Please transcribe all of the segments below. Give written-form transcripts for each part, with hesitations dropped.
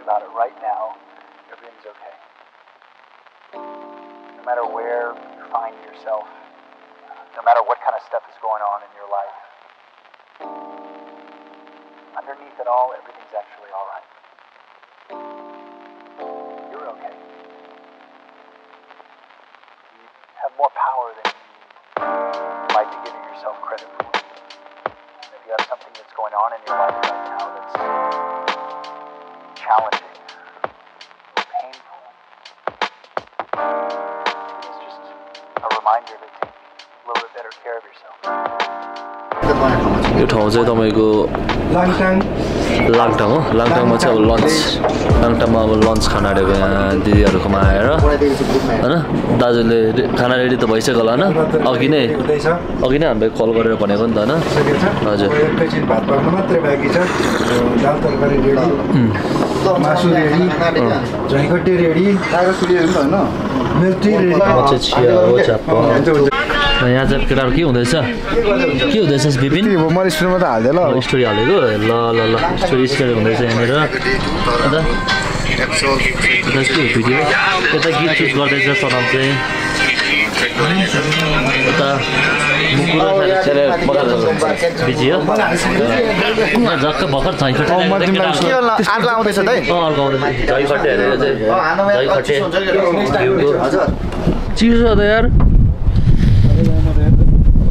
about it right now, everything's okay. No matter where you find yourself, no matter what kind of stuff is going on in your life, underneath it all, everything's actually all right. You're okay. You have more power than you might be giving yourself credit for. If you have something that's going on in your life right now that's challenging or painful, it's just a reminder to take a little bit better care of yourself. यो ठाउँ चाहिँ तपाईको लाङटाङ हो लाङटाङमा चाहिँ अब लाङटाङमा अब lunch खाना आएको यहाँ दिदीहरुकोमा आएर हैन दाजुले खाना रेडी त भइसक्यो होला हैन अघि नै हामीले कल गरेर भनेको नि त हैन हजुर एकैछिन भात पाक्नु मात्रै बाँकी छ दाल तरकारी रेडी मासु रेडी झैकटी रेडी कागज रेडी हैन मिल्टी रेडी मचे चिया हो चाप्पा यहाँ चाहिँ केटाहरु के हुँदैछ विपिन म स्टोरीमा त हाल्दै ल स्टोरी हालेको ल स्टोरी हुँदैछ यहाँनिर अन्त भिडियो यता गीत चुज गर्दैछ सनम चाहिँ यता बिजी हो झक्क भर्खर चिसो त यार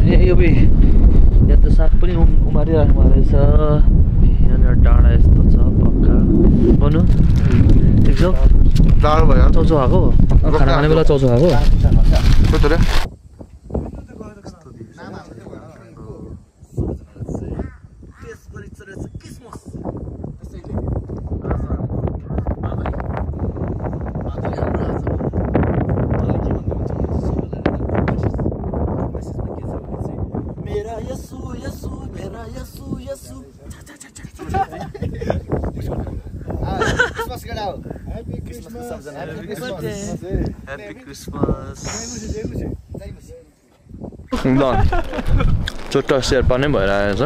यो यहाँ त साग पनि उमारिराख्नु रहेछ यहाँनिर डाँडा यस्तो छ पक्का भन्नु एकदम डाँडो भयो चौचो आएको खाना खाने बेला चौचो आएको छोटा शेर्पा नै भएर आएछ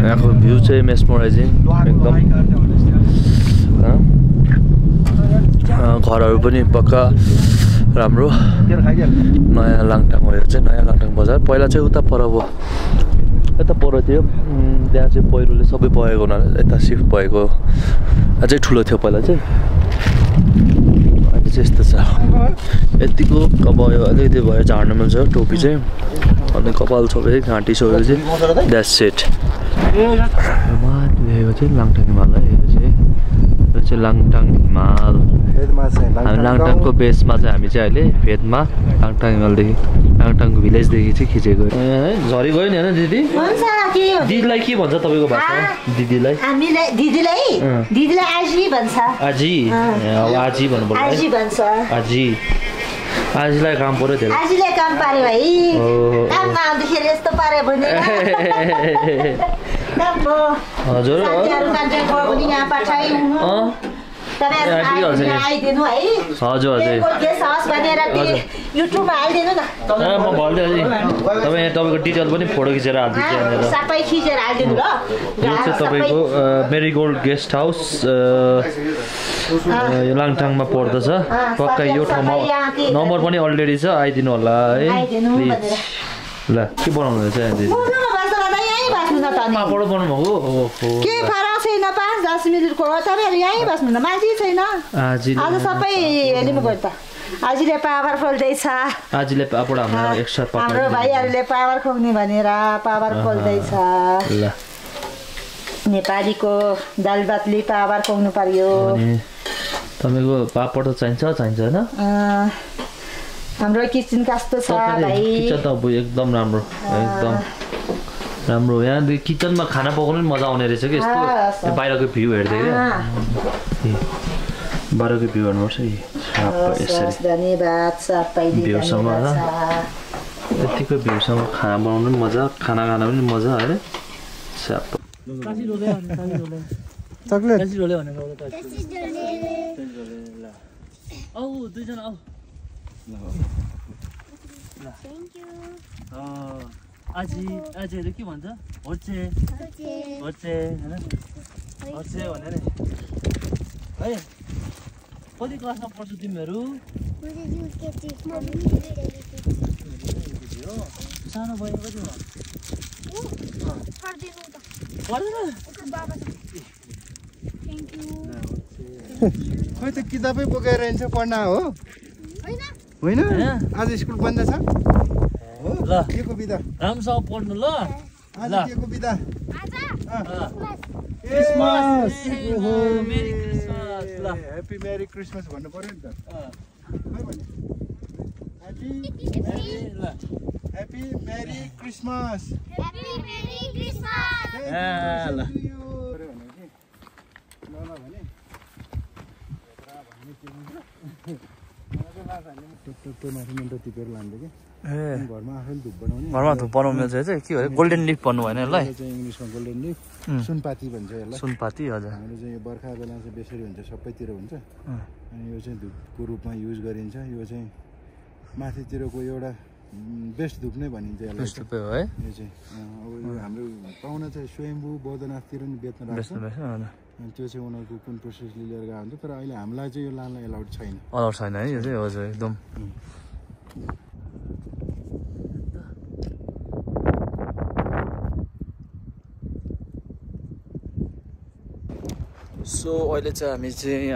यहाँको भ्यू चाहिँ मेस्मराइजिङ एकदम घरहरू पनि पक्का राम्रो नयाँ लाङटाङ हो यो चाहिँ नयाँ लाङटाङ बजार पहिला चाहिँ उता पर हो यता पर थियो त्यहाँ चाहिँ पहिरोले सबै बगेको हुनाले यता सिफ्ट भएको अझै ठुलो थियो पहिला चाहिँ अहिले चाहिँ यस्तो छ यतिको भयो अलिकति भयो झार्न मिल्छ टोपी चाहिँ अनि कपाल छोपे घाँटी छोपेको चाहिँ द्याट्स सेट यो चाहिँ लाङटाङ हिमाल है यो चाहिँ लाङटाङ हिमाल हामी लाङटाङको बेसमा चाहिँ हामी चाहिँ अहिले फेदमा लाङटाङ हिमालदेखि लाङटाङको भिलेजदेखि चाहिँ खिचेको झरी गयो नि होइन दिदी दिदीलाई के भन्छ तपाईँको भाषा दिदीलाई दिदीलाई आजी भन्छ आजी अब आजी भन्नु आजी भन्छ आजी आजीलाई काम पर्यो धेरै आजीलाई काम पार्यो भाइ काममा आउँदाखेरि यस्तो पार्यो भने हजुर आइदिनु है हजुर युट्युबमा हालिदिनु न म भनिदिएँ तपाईँको डिटेल पनि फोटो खिचेर हालिदिन्छु सबै खिचेर हालिदिनु ल यो चाहिँ तपाईँको मेरीगोल्ड गेस्ट हाउस यो लाङटाङमा पर्दछ पक्का यो ठाउँमा नम्बर पनि अलरेडी छ आइदिनु होला है प्लिज ल के बनाउनु हुँदैछ के फरक छैन 5-10 मिनटको हो तपाईँहरू यहीँ बस्नु न मान्छे छैन आज सबै हेर्नु गयो त आजीले पावर खोल्दैछ आजीले पापड हाम्रो एक्स्ट्रा पापड हाम्रो भाइहरूले पावर खोल्ने भनेर पावर खोल्दैछ ल नेपालीको दाल भातले पावर खोल्नु पर्यो तपाईको पापड त चाहिन्छ हैन हाम्रो किचन कस्तो छ भाइ किचन त एकदम राम्रो एकदम राम्रो यहाँ किचनमा खाना पकाउनु पनि मजा आउने रहेछ कि यस्तो बाहिरको भ्यू हेर्दै के बाहिरको भ्यू हेर्नुपर्छ यसरी धन्यवाद सबै भ्यूसँग यतिको भ्यूसँग खाना बनाउनु पनि मजा खाना खाना पनि मजा अरे चकलेट आऊ दुईजना आऊ थ्यांक यू आजीहरू के भन्छ होचे होचे हैन अच्छे भने नि है कति क्लासमा पढ्छ तिमीहरू सानो बहिनी कति हो खोइ त किताबै बोकेर हिँड्छ पढ्न हो होइन आज स्कुल बन्द छ ल के को बिदा राम्रोसँग पढ्नु ल आज के को बिदा क्रिसमस मेरी क्रिसमस ल ह्यापी मेरी क्रिसमस भन्नु पर्यो नि त ह्यापी मेरी क्रिसमस ल घरमा आफैले धुप बनाउने घरमा धुप बनाउनु चाहिँ के हो गोल्डन लिफ भन्नु भएन यसलाई इङ्ग्लिसमा गोल्डन लिफ सुनपाती भन्छ यसलाई सुनपाती हजुर हाम्रो चाहिँ यो बर्खा बेला चाहिँ बेसरी हुन्छ सबैतिर हुन्छ अनि यो चाहिँ धुपको रूपमा युज गरिन्छ यो चाहिँ माथितिरको एउटा बेस्ट धुप नै भनिन्छ यसलाई धुप हो है यो चाहिँ अब यो हाम्रो पाहुना चाहिँ स्वयम्भू बौद्धनाथतिर नि बेच्न राख्छ अनि त्यो चाहिँ उनीहरूको कुन प्रोसेसले लिएर गएको हुन्छ तर अहिले हामीलाई चाहिँ यो लान एलाउड छैन अलाउड छैन है यो चाहिँ हजुर एकदम सो अहिले चाहिँ हामी चाहिँ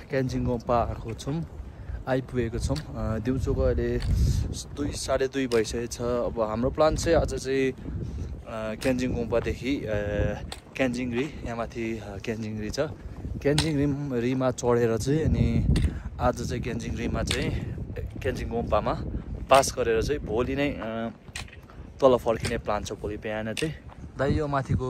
क्यान्जिङ गोम्पा आएको छौँ आइपुगेको छौँ दिउँसोको अहिले 2:30 भइसकेको छ अब हाम्रो प्लान चाहिँ आज चाहिँ क्यान्जिङ गोम्पादेखि क्यान्जिङरी यहाँ माथि क्यान्जिङरी छ क्यान्जिङरीमा चढेर चाहिँ अनि आज चाहिँ क्यान्जिङरीमा चाहिँ क्यान्जिङ गोम्पामा पास गरेर चाहिँ भोलि नै तल फर्किने प्लान छ भोलि बिहान चाहिँ दाइ यो माथिको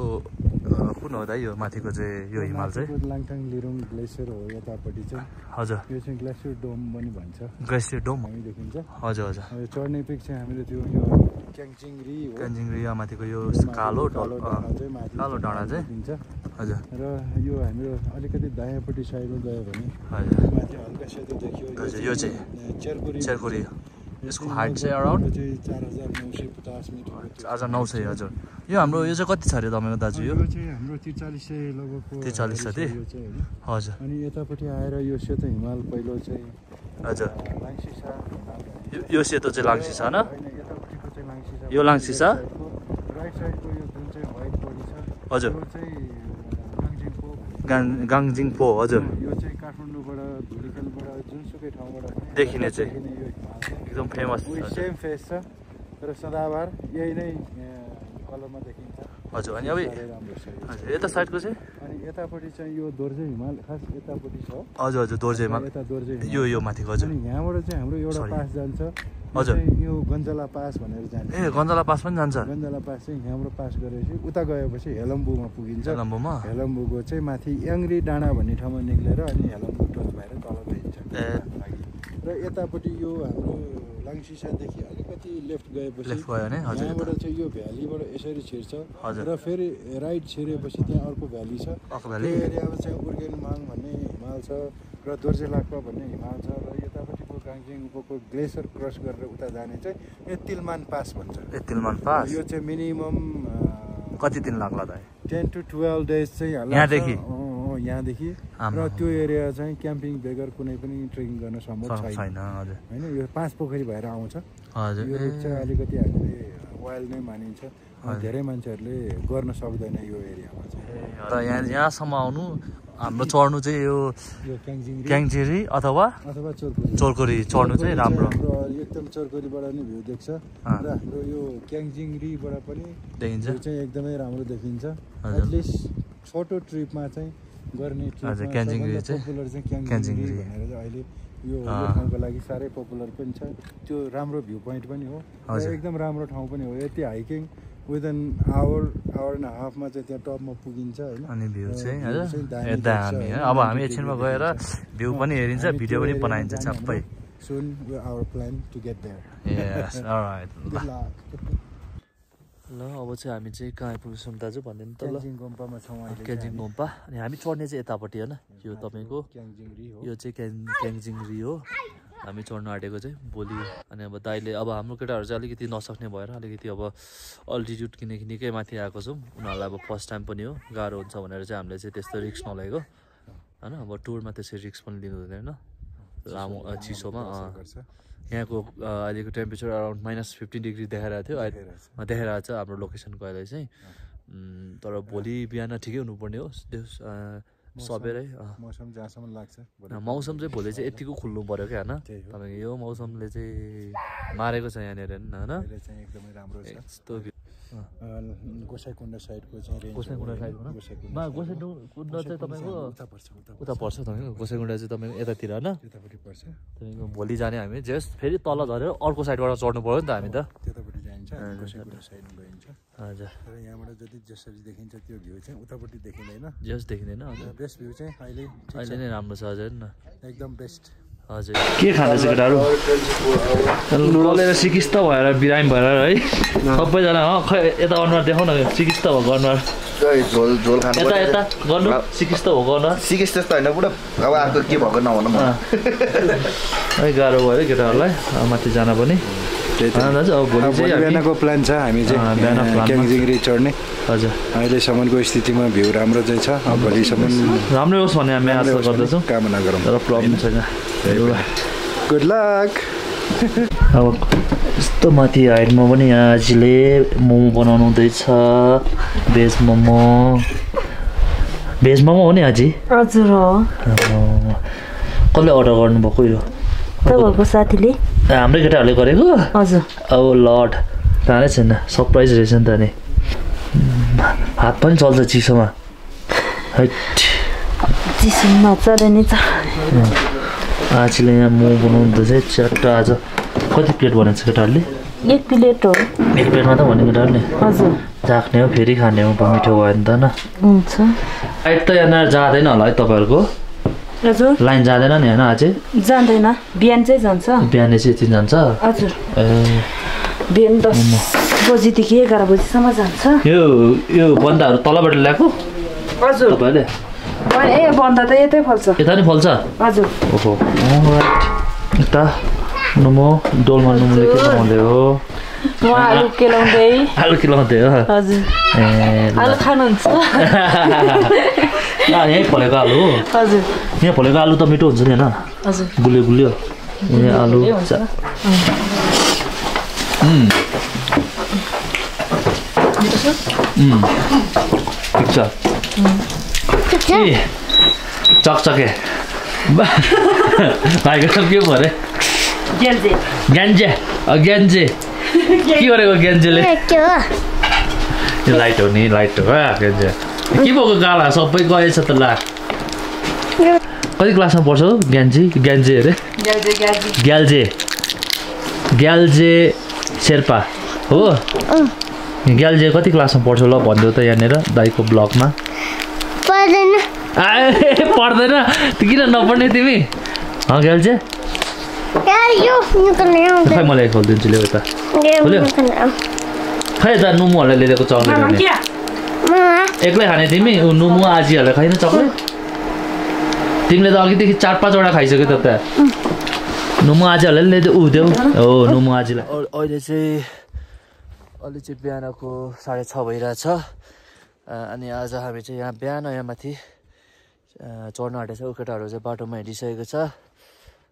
कुन हो दाइ यो माथिको चाहिँ यो हिमाल चाहिँ लाङटाङ लिरुङ ग्लेसियर हो यतापट्टि चाहिँ हजुर यो चाहिँ ग्लेसियर डोम पनि भन्छ ग्लेसियर डोम हामी देखिन्छ हजुर हजुर यो चढ्ने पिक चाहिँ हामीले त्यो यो क्यान्जिङरी हो क्यान्जिङरी माथिको यो कालो डाँडा चाहिँ देखिन्छ हजुर र यो हाम्रो अलिकति दायाँपट्टि साइडमा गयो भने हजुर माथि हल्का सेतो देखियो हजुर यो चाहिँ चेरकुरी यसको हाइट चाहिँ अराउन्ड 4950 मिटर 4900 हजुर यो हाम्रो यो चाहिँ कति छ अरे तपाईँको दाजु यो चाहिँ हाम्रो 4300 लगभगको 43 छ त्यही हजुर अनि यतापट्टि आएर यो सेतो हिमाल पहिलो चाहिँ हजुर लाङसिसा यो सेतो चाहिँ लाङसिसा न यतापट्टिको चाहिँ लाङसिसा यो लाङसिसा राइट साइडको यो जुन चाहिँ व्हाइट बडी छ हजुर यो चाहिँ गाङजिङपो हजुर यो चाहिँ काठमाडौँबाट धुलिखेलबाट जुनसुकै ठाउँबाट देखिने चाहिँ एकदम फेमस सेम फेस छ र सदाबहार यही नै कलरमा देखिन्छ हजुर अनि अब हजुर यता साइडको चाहिँ अनि यतापट्टि चाहिँ यो दोर्जे हिमाल खास यतापट्टि छ हजुर हजुर दोर्जे हिमाल यता दोर्जे यो माथिको हजुर अनि यहाँबाट चाहिँ हाम्रो एउटा पास जान्छ हजुर यो गन्जला पास भनेर जान्छ ए गन्जला पास पनि जान्छ गन्जला पास चाहिँ यहाँबाट पास गरेपछि उता गएपछि हेलम्बुमा पुगिन्छ हेलम्बुको चाहिँ माथि याङ्री डाँडा भन्ने ठाउँमा निक्लेर अनि हेलम्बु टच भएर तल गइन्छ र यतापट्टि यो हाम्रो लाङसिसादेखि अलिकति लेफ्ट गएपछि यहाँबाट चाहिँ यो भ्यालीबाट यसरी छिर्छ र फेरि राइट छिरेपछि त्यहाँ अर्को भ्याली छ त्यो एरियामा चाहिँ उर्गेनमाङ भन्ने हिमाल छ र दोर्जे लाक्पा भन्ने हिमाल छ र यतापट्टिको गाङजिङको ग्लेसियर क्रस गरेर उता जाने चाहिँ यो तिलमान पास भन्छ तिलमान पास यो चाहिँ मिनिमम कति दिन लाग्ला त 10 to 12 डेज चाहिँ यहाँदेखि र त्यो एरिया चाहिँ क्याम्पिङ बेगर कुनै पनि ट्रेकिङ गर्न सम्भव छैन होइन यो 5 पोखरी भएर आउँछ यो रुट चाहिँ अलिकति हामीले वाइल्ड नै मानिन्छ धेरै मान्छेहरूले गर्न सक्दैन यो एरियामा चाहिँ यहाँसम्म आउनु हाम्रो चढ्नु चाहिँ यो क्याङ्जिरी अथवा चोरकोरी चढ्नु चाहिँ राम्रो एकदम चोरकोरीबाट नि भ्यू देख्छ र हाम्रो यो क्याङ्जिङरीबाट पनि देखिन्छ चाहिँ एकदमै राम्रो देखिन्छ एटलिस्ट छोटो ट्रिपमा चाहिँ गर्ने क्यान्जिङरी चाहिँ पपुलर चाहिँ क्याङ्जिङरी भनेर चाहिँ अहिले यो ठाउँको लागि साह्रै पपुलर पनि छ त्यो राम्रो भ्यू पोइन्ट पनि हो एकदम राम्रो ठाउँ पनि हो यति हाइकिङ विदिन आवर एन्ड हाफमा चाहिँ त्यहाँ टपमा पुगिन्छ होइन अनि भ्यू चाहिँ दामी अब हामी एकछिनमा गएर भ्यू पनि हेरिन्छ भिडियो पनि बनाइन्छ सबै सुन our plan to get there yes alright ल अब चाहिँ हामी चाहिँ कहाँ आइपुग्छौँ दाजु भन्दैन त ल क्यान्जिङ गोम्पामा छौँ अहिले क्यान्जिङ गोम्पा अनि हामी चढ्ने चाहिँ यतापट्टि होइन यो तपाईँको यो चाहिँ क्यान्जिङरी हो हामी चढ्न आँटेको चाहिँ भोलि। अनि अब दाइले अब हाम्रो केटाहरू चाहिँ अलिकति नसक्ने भएर अलिकति अब अल्टिट्युड किनकि निकै माथि आएको छौँ, उनीहरूलाई अब फर्स्ट टाइम पनि हो, गाह्रो हुन्छ भनेर चाहिँ हामीले चाहिँ त्यस्तो रिस्क नलिएको होइन। अब टुरमा त्यसरी रिस्क पनि लिनु हुँदैन लामो चिसोमा। यहाँको अहिलेको टेम्परेचर अराउन्ड -15 डिग्री देखाइरहेको थियो, देखाइरहेको छ हाम्रो लोकेसनको अहिले चाहिँ। तर भोलि बिहान ठिकै हुनुपर्ने हो सबेरै। मौसम जहाँसम्म लाग्छ मौसम चाहिँ भोलि चाहिँ यतिको खुल्नु पऱ्यो क्या होइन। तपाईँको यो मौसमले चाहिँ मारेको छ यहाँनिर होइन। चाहिँ एकदमै राम्रो छ। यस्तो गोसाइकुण्ड साइडको चाहिँ गोसाइकुण्ड साइडमा गोसाइकुण्ड चाहिँ तपाईँको उता पर्छ तपाईँको। गोसाइकुण्ड चाहिँ तपाईँको यतातिर होइन, त्यतापट्टि पर्छ। तपाईँको भोलि जाने हामी जस्ट फेरि तल झरेर अर्को साइडबाट चढ्नु पऱ्यो नि त हामी त, त्यतापट्टि जाइन्छ गोसाइकुण्ड साइडमा गइन्छ। हजुर तर यहाँबाट जति जसरी देखिन्छ त्यो भ्यू चाहिँ उतापट्टि देखिँदैन, जस्ट देखिँदैन। बेस्ट भ्यू चाहिँ अहिले नै राम्रो छ हजुर न, एकदम बेस्ट। हजुर के खाँदैछ केटाहरू? डलेर सिकिस्त भएर बिरामी भएर है सबैजना। खै यता अनुहार देखाउ न, सिकिस्त भएको अनुहार। झोल झोल खानु यता यता गर्नु, सिकिस्त भएको अनुहार। सिकिस्त त्यस्तो होइन बुढा, अब अर्को के भएको नभनौँ है। गाह्रो भयो केटाहरूलाई माथि जान पनि। अब भोलि बिहानको प्लान छ हामी चाहिँ क्याङजिङरी चढ्ने। हजुर अहिलेसम्मको स्थितिमा भ्यू राम्रो चाहिँ छ, भोलिसम्म राम्रै होस् भन्ने हामी आशा गर्दछौँ, कामना गरौँ। तर प्रब्लम छैन। Good lock. अब यस्तो माथि हाइटमा पनि यहाँ आजीले मोमो बनाउनु हुँदैछ, भेज मोमो। भेज मोमो हो नि आजी? हजुर हो। कसले अर्डर गर्नुभएको यो? तपाईँहरूको साथीले। हाम्रै केटाहरूले गरेको? हजुर। अब लड थाहा नै छैन, सरप्राइज रहेछ नि त नि। हात पनि चल्छ चिसोमा। चिसोमा चल्ने छ। आजीले यहाँ मोमो बनाउँदैछ च्याट्टा। आज कति प्लेट बनाएको छ केटाहरूले? 1 प्लेट हो। 1 प्लेटमा त भने केटाहरूले? हजुर। राख्ने हो फेरि खाने हो, मिठो भयो नि त होइन? हुन्छ। लाइट त यहाँ जाँदैन होला है तपाईँहरूको? हजुर लाइन जाँदैन नि होइन अझै? जाँदैन, बिहान चाहिँ जान्छ। बिहान चाहिँ यति जान्छ? हजुर बिहान 10 बजीदेखि 11 बजीसम्म जान्छ। यो बन्दाहरू तलबाट ल्याएको? हजुर तपाईँले? ए बन्दा त यतै फल्छ। यता नि फल्छ? हजुर। ओहो राइट। यता नुमो डोलमा नुमोले के बनाउँदै हो? आलु केलाउँदै। आलु केलाउँदै हो? हजुर। आलु खानुहुन्छ? यहीँ फलेको आलु हो? हजुर। यहाँ फलेको आलु त मिठो हुन्छ नि होइन? हजुर गुलियो गुलियो। यहाँ आलु ठिक छ। चकचके भाइको नाम के पो अरे? ग्यान्जे। ग्यान्जे के गरेको ग्यान्जेले? यो लाइट हो नि, लाइट हो ग्यान्जे। के भएको गाला सबै गएछ त ला। कति क्लासमा पढ्छ हौ ग्यान्जे? ग्यान्जे अरे? ग्याल्जे। ग्याल्जे शेर्पा हो? ग्याल्जे कति क्लासमा पढ्छौ ल भनिदेऊ त यहाँनिर दाइको ब्लगमा। पढ्दैन त किन नपढ्ने तिमी? ग्याल्जे खै मलाई खोलिदिन्छु ल्याउ यता। खै यता नुमुहरूलाई ल्याइदिएको चक्लेट एक्लै खाने तिमी? नुमु आजीहरूलाई खाइन चक्लेट? तिमीले त अघिदेखि 4-5 वटा खाइसक्यो त त्यहाँ। नुमु आजीहरूलाई ल्याइदियो देऊ हो नुमु आजीलाई। अहिले चाहिँ बिहानको 6:30 भइरहेछ। अनि आज हामी चाहिँ यहाँ बिहान यहाँ माथि चढ्न आँटेछ। केटाहरू चाहिँ बाटोमा हिँडिसकेको छ।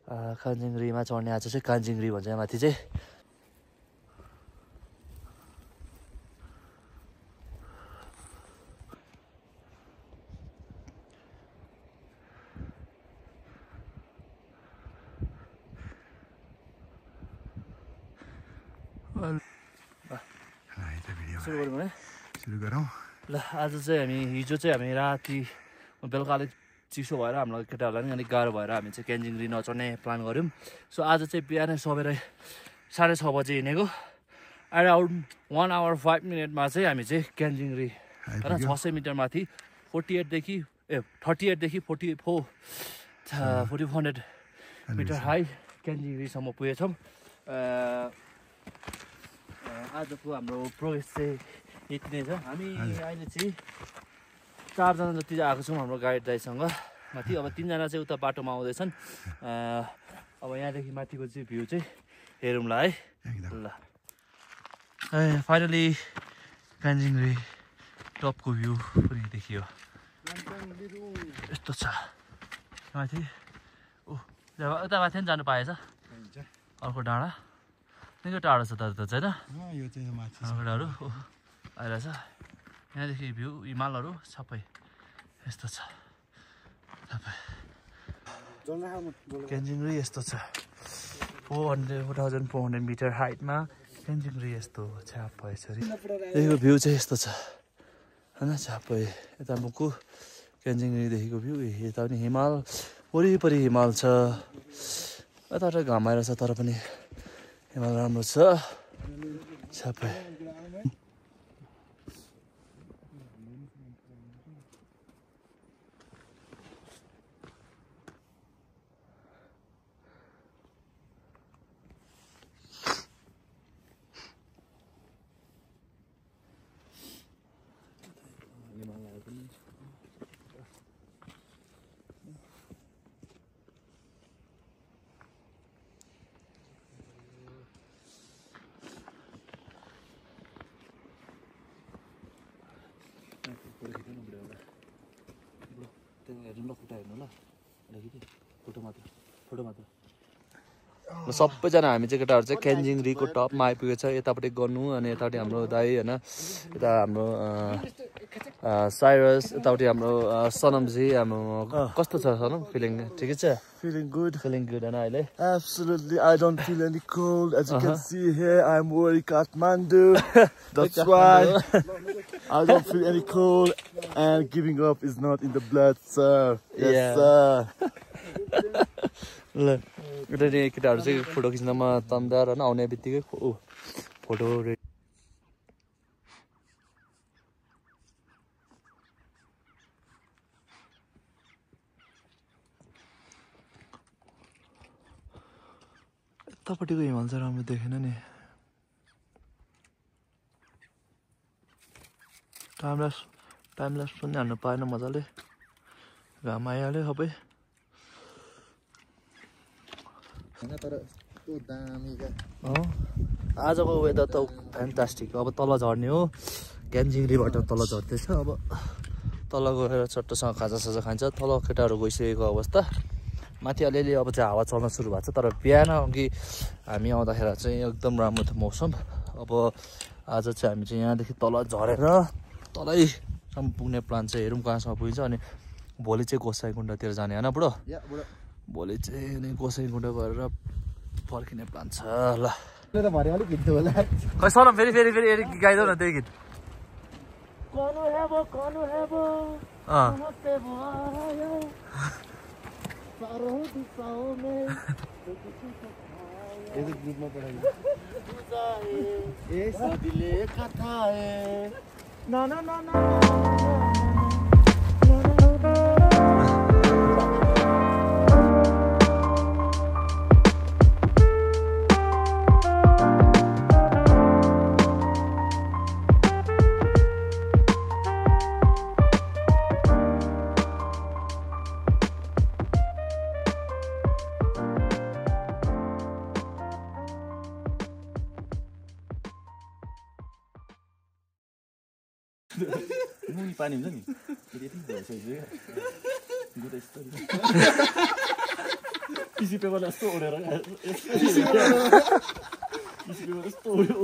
कान्जिङरीमा चढ्ने आज चाहिँ कान्जिङरी भन्छ यहाँ माथि चाहिँ। सुरु गरौँ ल। आज चाहिँ हिजो चाहिँ हामी राति बेलुका अलिक चिसो भएर हामीलाई केटाहरूलाई नि अलिक गाह्रो भएर हामी चाहिँ क्यान्जिङरी नचढ्ने प्लान गऱ्यौँ। सो आज चाहिँ बिहानै सबेरै 6:30 बजी हिँडेको। अराउन्ड 1 hour 5 minute चाहिँ हामी चाहिँ क्यान्जिङरी होइन 600 मिटर माथि 38 देखि 4400 मिटर हाई क्यान्जिङरीसम्म पुगेछौँ। आजको हाम्रो प्रोग्रेस चाहिँ यति नै छ। हामी अहिले चाहिँ 4 जना जति आएको छौँ हाम्रो गाइड दाइसँग माथि। अब 3 जना चाहिँ उता बाटोमा आउँदैछन्। अब यहाँदेखि माथिको चाहिँ भ्यू चाहिँ हेरौँला है ल ए फाइनली कान्जिङरी टपको भ्यू पनि देखियो यस्तो छ माथि उता माथि पनि जानु पाएछ अर्को डाँडा निकै टाढो छ त होइन डाँडाहरू आइरहेछ यहाँदेखि भ्यू हिमालहरू सबै यस्तो छ सबै कान्जिङरी यस्तो छ 4400 मिटर हाइटमा कान्जिङरी यस्तो छापै छ देखिको भ्यू चाहिँ यस्तो छ होइन छापै यता मुखु कान्जिङरीदेखिको भ्यू यता पनि हिमाल वरिपरि हिमाल छ यताबाट घाम आइरहेछ तर पनि हिमाल राम्रो छ छापै सबैजना हामी चाहिँ केटाहरू चाहिँ कान्जिङरीको टपमा आइपुगेको छ यतापट्टि गर्नु अनि यतापट्टि हाम्रो दाई होइन यता हाम्रो साइरस यतापट्टि हाम्रो सनमजी हाम्रो कस्तो छ सनम फिलिङ ठिकै छ Feeling good. होइन अहिले Absolutely, I don't feel any cold. As you can see here, I'm wearing Kathmandu. That's why I don't feel any cold. And giving up is not in the blood, sir. Yes, sir. ल केटाहरू चाहिँ photo खिच्नमा तन्दार होइन आउने बित्तिकै photo ready यतापट्टिको हिमाल चाहिँ राम्रो देखेन नि टाइम ल्याप्स पनि हाल्नु पाएन मजाले घाम आइहाल्यो सबै आजको वेदर त फ्यान्टास्टिक अब तल झर्ने हो कान्जिङरीबाट तल झर्दैछ अब तल गएर चट्टोसँग खाजासाजा खान्छ तल केटाहरू गइसकेको अवस्था माथि अलिअलि अब चाहिँ हावा चल्न सुरु भएको छ तर बिहान अघि हामी आउँदाखेरि चाहिँ एकदम राम्रो थियो मौसम अब आज चाहिँ हामी चाहिँ यहाँदेखि तल झरेर तलैसम्म पुग्ने प्लान चाहिँ हेरौँ कहाँसम्म पुगिन्छ अनि भोलि चाहिँ गोसाइँकुण्डतिर जाने होइन बुढो भोलि चाहिँ अनि गोसाइँकुण्ड गरेर फर्किने प्लान छ ल खै सर फेरि गाइदेऊ न त्यही गीत मुनि पानी हुन्छ नि यति भइसक्यो टिसी पेपर यस्तो ओढेर यस्तो ओढेर